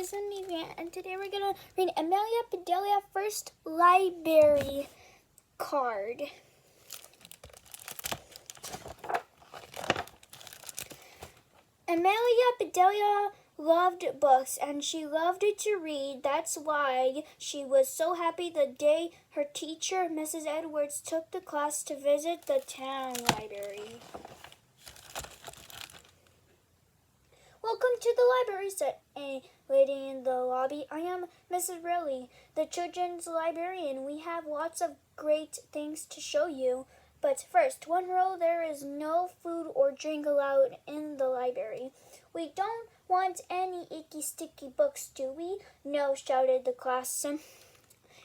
guys, I'm Amelia, and today we're going to read Amelia Bedelias' first library card. Amelia Bedelias loved books, and she loved to read. That's why she was so happy the day her teacher, Mrs. Edwards, took the class to visit the town library. "Welcome to the library," said a lady in the lobby. "I am Mrs. Riley, the children's librarian. We have lots of great things to show you. But first, one rule, there is no food or drink allowed in the library. We don't want any icky, sticky books, do we?" "No," shouted the class.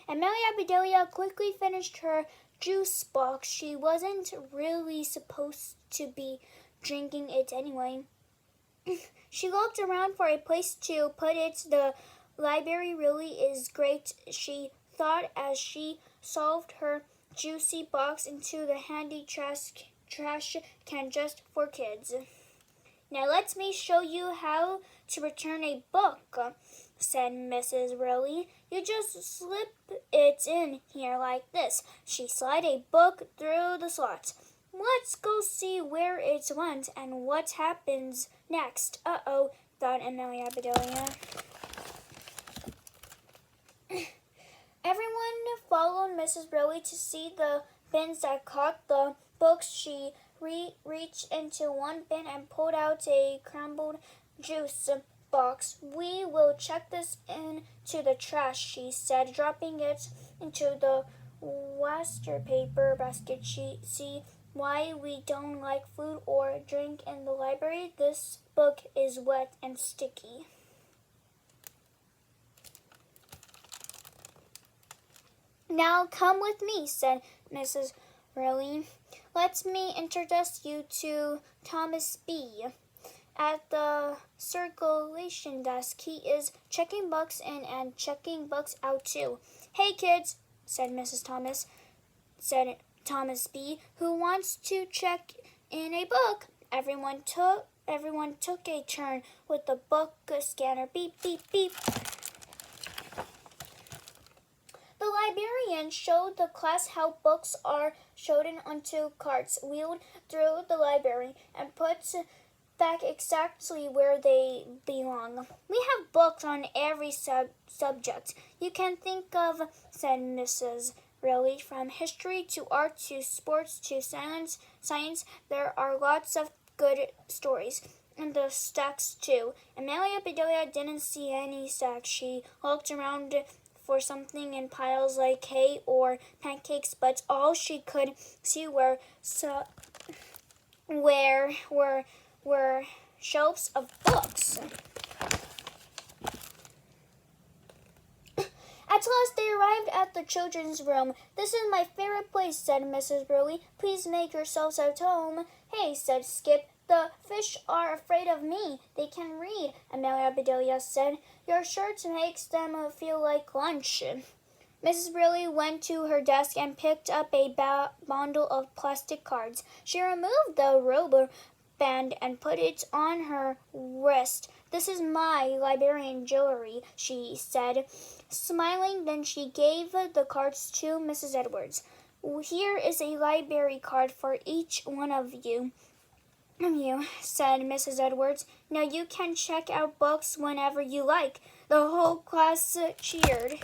Amelia Bedelias quickly finished her juice box. She wasn't really supposed to be drinking it anyway. She looked around for a place to put it. "The library really is great," she thought as she shoved her juicy box into the handy trash can just for kids. "Now let me show you how to return a book," said Mrs. Riley. "You just slip it in here like this." She slid a book through the slot. "Let's go see where it went and what happens next." "Uh-oh," thought Amelia Bedelias. Everyone followed Mrs. Riley to see the bins that caught the books. She reached into one bin and pulled out a crumpled juice box. "We will check this into the trash," she said, dropping it into the waste paper basket. "See why we don't like food or drink in the library? This book is wet and sticky." "Now come with me," said Mrs. Riley. "Let me introduce you to Thomas B. at the circulation desk. He is checking books in and checking books out too." "Hey kids," said Thomas B. "Who wants to check in a book?" Everyone took a turn with the book scanner. Beep, beep, beep. The librarian showed the class how books are shown onto carts, wheeled through the library, and put back exactly where they belong. "We have books on every subject you can think of," said Mrs. Riley. "From history to art to sports to science. There are lots of good stories. And the stacks, too." Amelia Bedelias didn't see any stacks. She looked around for something in piles like hay or pancakes, but all she could see were shelves of books. At last they arrived at the children's room. "This is my favorite place," said Mrs. Riley. "Please make yourselves at home." "Hey," said Skip, "the fish are afraid of me. They can read," Amelia Bedelias said. "Your shirt makes them feel like lunch." Mrs. Riley went to her desk and picked up a bundle of plastic cards. She removed the rubber band and put it on her wrist. "This is my librarian jewelry," she said, smiling. Then she gave the cards to Mrs. Edwards. "Here is a library card for each one of you," said Mrs. Edwards. "Now you can check out books whenever you like." The whole class cheered.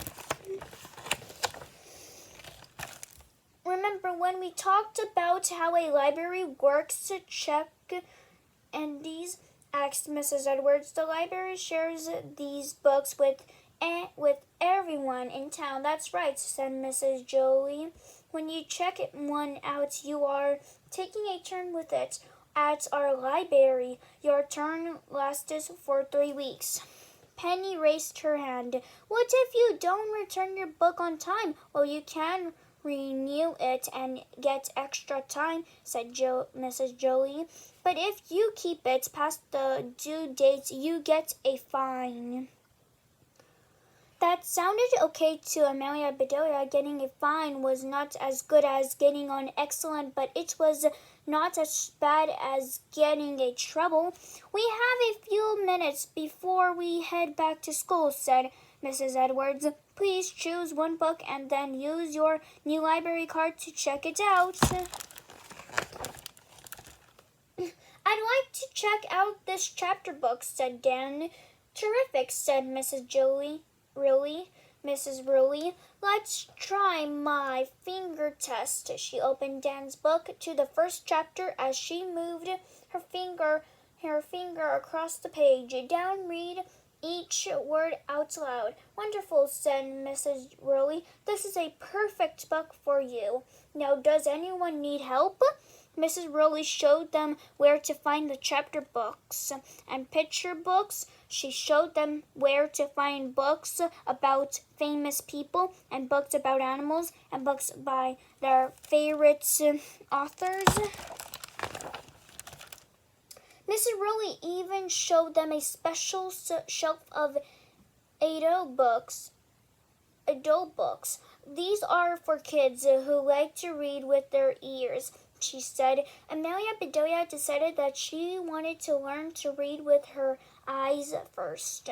"Remember when we talked about how a library works to check NDs?" asked Mrs. Edwards. "The library shares these books with everyone in town." "That's right," said Mrs. Jolie. "When you check one out, you are taking a turn with it. At our library, your turn lasts for 3 weeks. Penny raised her hand. "What if you don't return your book on time?" "Well, you can renew it and get extra time," said Mrs. Jolie. "But if you keep it past the due date, you get a fine." That sounded okay to Amelia Bedelia. Getting a fine was not as good as getting on excellent, but it was not as bad as getting a trouble. "We have a few minutes before we head back to school," said Mrs. Edwards. "Please choose one book and then use your new library card to check it out." "I'd like to check out this chapter book," said Dan. "Terrific," said Mrs. Ruley. "Let's try my finger test." She opened Dan's book to the first chapter as she moved her finger across the page. Dan read each word out loud. "Wonderful," said Mrs. Ruley. "This is a perfect book for you. Now, does anyone need help?" Mrs. Rowley showed them where to find the chapter books and picture books. She showed them where to find books about famous people and books about animals and books by their favorite authors. Mrs. Rowley even showed them a special shelf of adult books. "These are for kids who like to read with their ears," she said. Amelia Bedelia decided that she wanted to learn to read with her eyes first.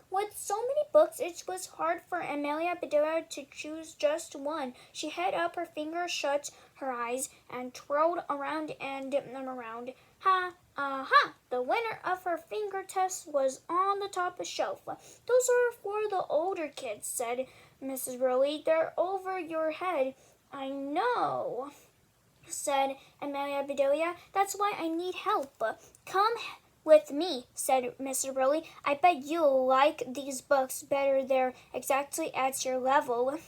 With so many books, it was hard for Amelia Bedelia to choose just one. She held up her finger, shut her eyes, and twirled around and around. Aha! The winner of her finger test was on the top of the shelf. "Those are for the older kids," said Mrs. Rowley. "They're over your head." "I know," said Amelia Bedelia. "That's why I need help." "Come with me," said Mrs. Rowley. "I bet you'll like these books better. They're exactly at your level."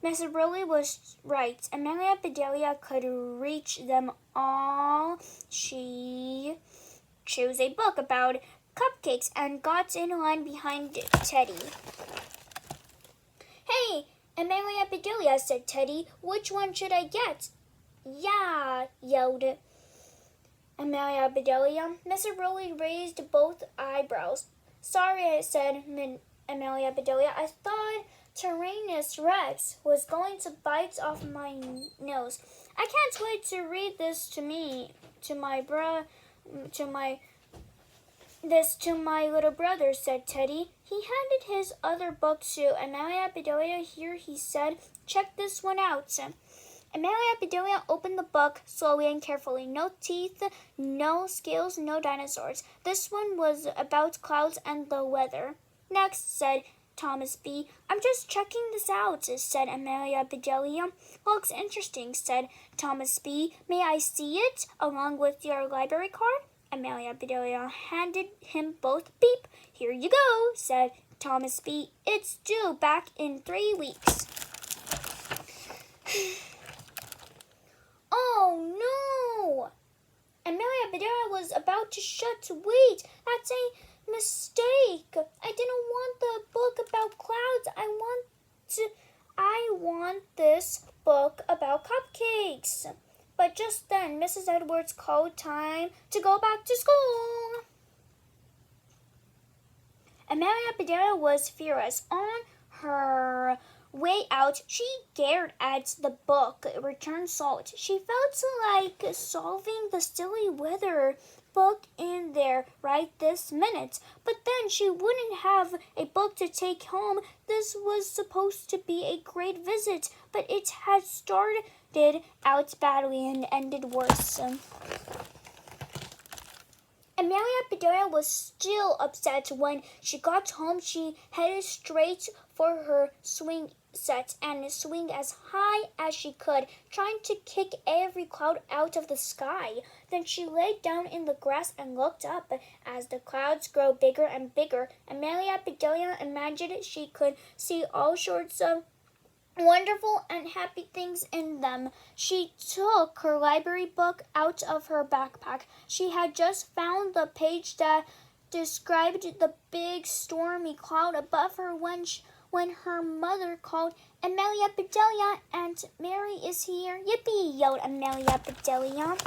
Mrs. Rowley was right. Amelia Bedelia could reach them all. She chose a book about cupcakes and got in line behind Teddy. "Hey, Amelia Bedelia," said Teddy. "Which one should I get?" "Yeah," yelled Amelia Bedelia. Mrs. Rowley raised both eyebrows. "Sorry," said Amelia Bedelia. "I thought Tyrannus Rex was going to bite off my nose. I can't wait to read this to my little brother," said Teddy. He handed his other book to Amelia Bedelia. "Here," he said. "Check this one out." Amelia Bedelia opened the book slowly and carefully. No teeth, no scales, no dinosaurs. This one was about clouds and the weather. "Next," said Thomas B. "I'm just checking this out," said Amelia Bedelia. "Looks interesting," said Thomas B. "May I see it along with your library card?" Amelia Bedelia handed him both. "Beep, here you go," said Thomas B. "It's due back in 3 weeks." "Oh, no!" Amelia Bedelia was about to shut. "Wait, that's a mistake. I didn't want the book about clouds. I want this book about cupcakes." But just then, Mrs. Edwards called time to go back to school. Amelia Bedelia was furious. On her way out, she stared at the book, Return Salt. She felt like solving the silly weather book in there right this minute. But then she wouldn't have a book to take home. This was supposed to be a great visit, but it had started out badly and ended worse. Amelia Bedelia was still upset when she got home. She headed straight for her swing set and swing as high as she could, trying to kick every cloud out of the sky. Then she lay down in the grass and looked up. As the clouds grew bigger and bigger, Amelia Bedelia imagined she could see all sorts of wonderful and happy things in them. She took her library book out of her backpack. She had just found the page that described the big stormy cloud above her when her mother called, "Amelia Bedelia, Aunt Mary is here." "Yippee!" yelled Amelia Bedelia.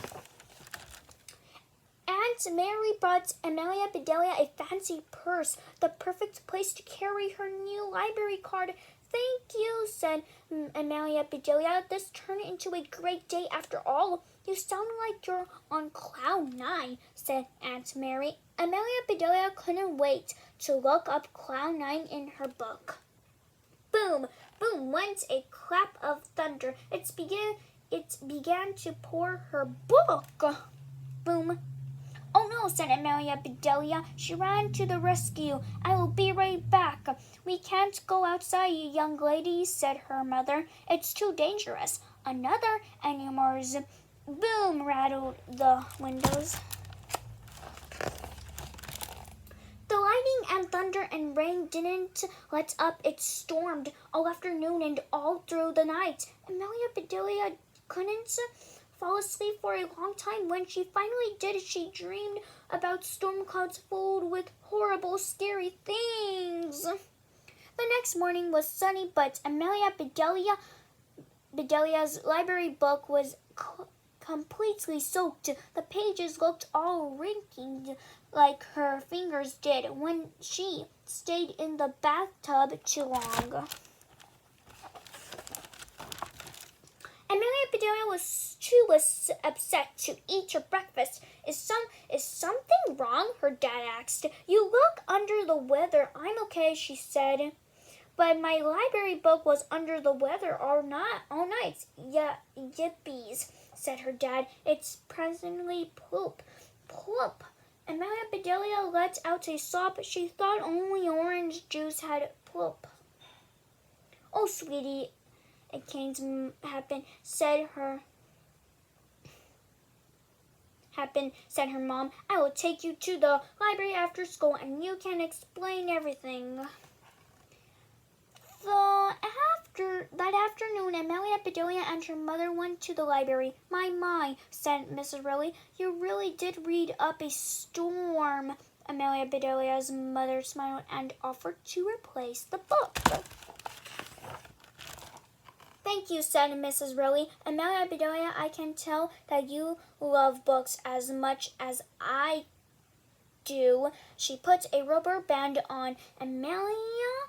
Aunt Mary brought Amelia Bedelia a fancy purse, the perfect place to carry her new library card. Thank you, said Amelia Bedelia. This turned into a great day after all. You sound like you're on cloud 9, said Aunt Mary. Amelia Bedelia couldn't wait to look up cloud 9 in her book. Boom, boom went a clap of thunder. It began to pour her book. Boom. Oh no, said Amelia Bedelia. She ran to the rescue. I will be right back. We can't go outside, you young lady, said her mother. It's too dangerous. Another animal's boom rattled the windows. The lightning and thunder and rain didn't let up. It stormed all afternoon and all through the night. Amelia Bedelia couldn't fall asleep for a long time. When she finally did, she dreamed about storm clouds filled with horrible, scary things. The next morning was sunny, but Amelia Bedelia's library book was completely soaked. The pages looked all wrinkled like her fingers did when she stayed in the bathtub too long. Amelia Bedelia was too upset to eat her breakfast. Is something wrong? Her dad asked. You look under the weather. I'm okay, she said. But my library book was under the weather all night. Yeah, yippies, said her dad. It's presently plop. Amelia Bedelia let out a sob. She thought only orange juice had plop. Oh, sweetie, it can't happen, said her mom. I will take you to the library after school and you can explain everything. That afternoon, Amelia Bedelia and her mother went to the library. My, said Mrs. Riley, you really did read up a storm. Amelia Bedelia's mother smiled and offered to replace the book. Thank you, said Mrs. Riley. Amelia Bedelia, I can tell that you love books as much as I do. She put a rubber band on Amelia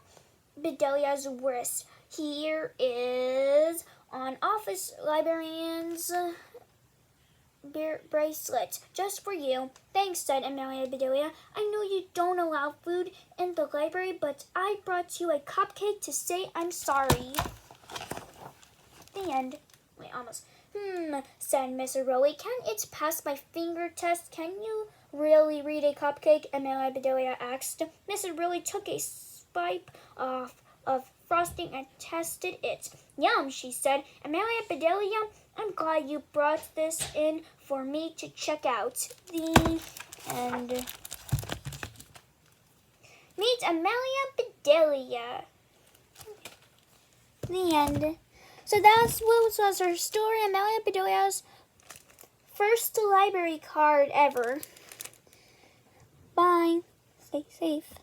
Bedelia's wrist. Here is an office librarian's bracelet just for you. Thanks, said Amelia Bedelia. I know you don't allow food in the library, but I brought you a cupcake to say I'm sorry. The end. Wait, almost. Said Mr. Rowley. Can it pass my finger test? Can you really read a cupcake? Amelia Bedelia asked. Mr. Rowley took a swipe of frosting and tested it. Yum, she said. Amelia Bedelia, I'm glad you brought this in for me to check out. The end. Meet Amelia Bedelia. The end. So that was our story, Amelia Bedelia's first library card ever. Bye. Stay safe.